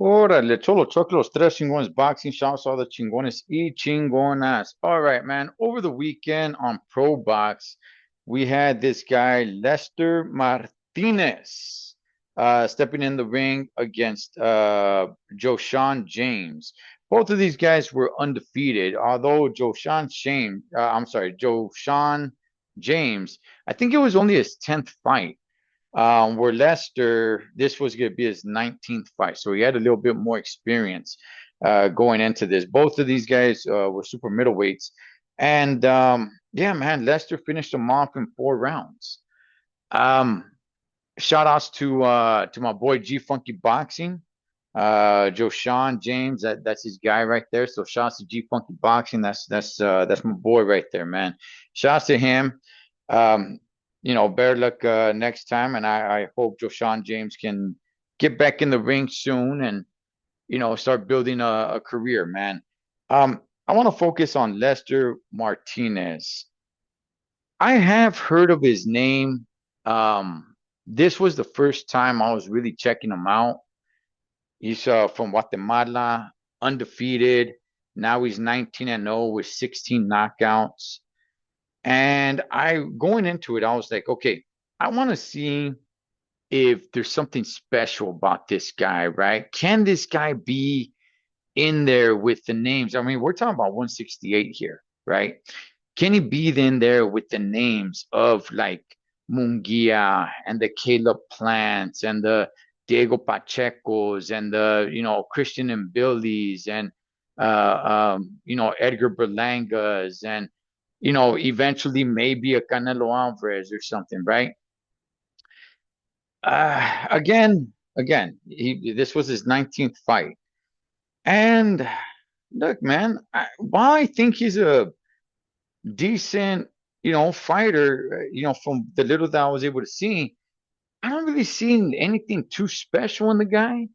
Órale, Cholo Choc, los tres chingones boxing shots, all the chingones y chingonas. All right, man. Over the weekend on Pro Box, we had this guy, Lester Martinez, stepping in the ring against Joshawn James. Both of these guys were undefeated, although Joshawn James, I think it was only his 10th fight. Where Lester, this was going to be his 19th fight, so he had a little bit more experience going into this. Both of these guys were super middleweights, and yeah, man, Lester finished them off in 4 rounds. Um, Shout outs to my boy G Funky Boxing, Joe Sean James. That's his guy right there. So shouts to G Funky Boxing. That's my boy right there, man. Shouts to him. Um, better luck next time, and I hope Joe Sean James can get back in the ring soon and start building a career, man. I want to focus on Lester Martinez. I have heard of his name. This was the first time I was really checking him out. He's from Guatemala, undefeated. Now he's 19-0 with 16 knockouts. And I going into it, I was like, okay, I want to see if there's something special about this guy, right? Can this guy be in there with the names? I mean, we're talking about 168 here, right? Can he be in there with the names of like Mungia and the Caleb Plants and the Diego Pacheco's and the Christian and Billy's and Edgar Berlanga's and eventually maybe a Canelo Alvarez or something, right? This was his 19th fight. And look, man, while I think he's a decent, fighter, from the little that I was able to see, I don't really see anything too special in the guy.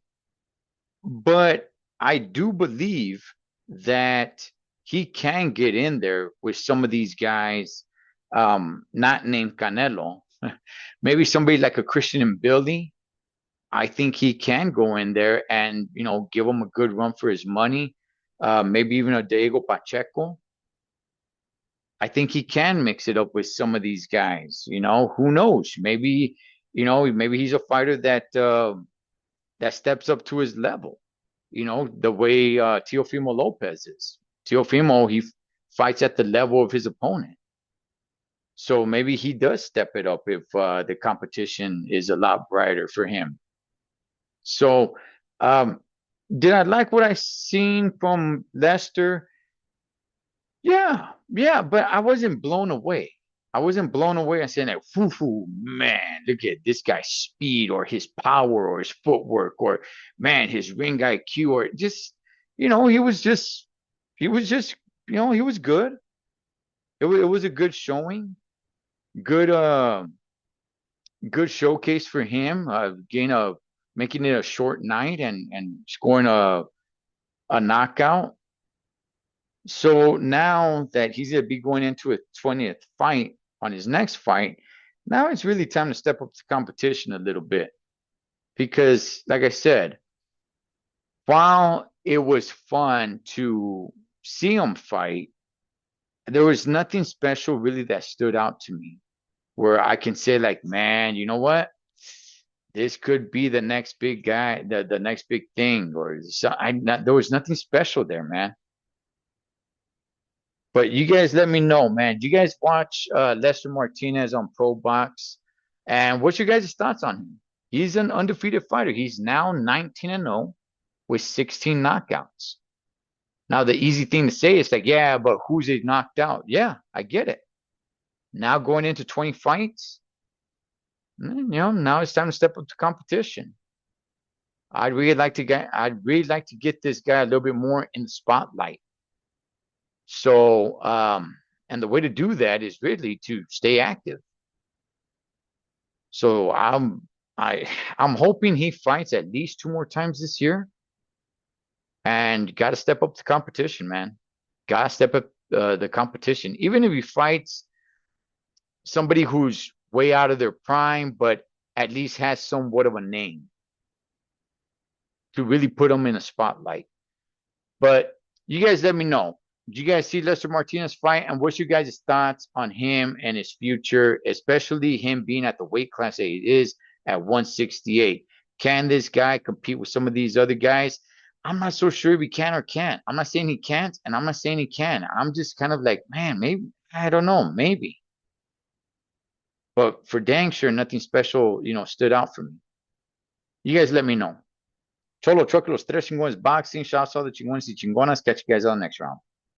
But I do believe that he can get in there with some of these guys, not named Canelo. Maybe somebody like a Christian and Billy. I think he can go in there and give him a good run for his money. Maybe even a Diego Pacheco. I think he can mix it up with some of these guys. Who knows? Maybe he's a fighter that steps up to his level. The way Teofimo Lopez is. Teofimo, he fights at the level of his opponent. So maybe he does step it up if the competition is a lot brighter for him. So, um, did I like what I seen from Lester? Yeah, yeah, but I wasn't blown away. I wasn't blown away and saying like, foo, man, look at this guy's speed or his power or his footwork or man, his ring IQ or just, he was just, he was good. It was a good showing, good, good showcase for him. Making it a short night and scoring a knockout. So now that he's going to be going into a 20th fight on his next fight, now it's really time to step up the competition a little bit. Because, like I said, while it was fun to see him fight, there was nothing special really that stood out to me where I can say, like, man, you know what? This could be the next big guy, the next big thing, or there was nothing special there, man. But you guys let me know, man. Do you guys watch Lester Martinez on Pro Box? And what's your guys' thoughts on him? He's an undefeated fighter. He's now 19-0 with 16 knockouts. Now, the easy thing to say is like, yeah, but who's he knocked out? Yeah, I get it. Now going into 20 fights, now it's time to step up to competition. I'd really like to get this guy a little bit more in the spotlight. So, and the way to do that is really to stay active. So I'm hoping he fights at least 2 more times this year, and got to step up the competition, man. Got to step up the competition. Even if he fights somebody who's way out of their prime, but at least has somewhat of a name. to really put him in a spotlight. But you guys let me know. Do you guys see Lester Martinez fight? And what's your guys' thoughts on him and his future, especially him being at the weight class that he is at 168? Can this guy compete with some of these other guys? I'm not so sure if he can or can't. I'm not saying he can't, and I'm not saying he can. I'm just kind of like, man, maybe, I don't know, maybe. But for dang sure, nothing special, stood out for me. You guys let me know. Cholo, Trucker, Los Tres Chingones Boxing. Shouts out to the Chingones y Chingonas. Catch you guys on the next round.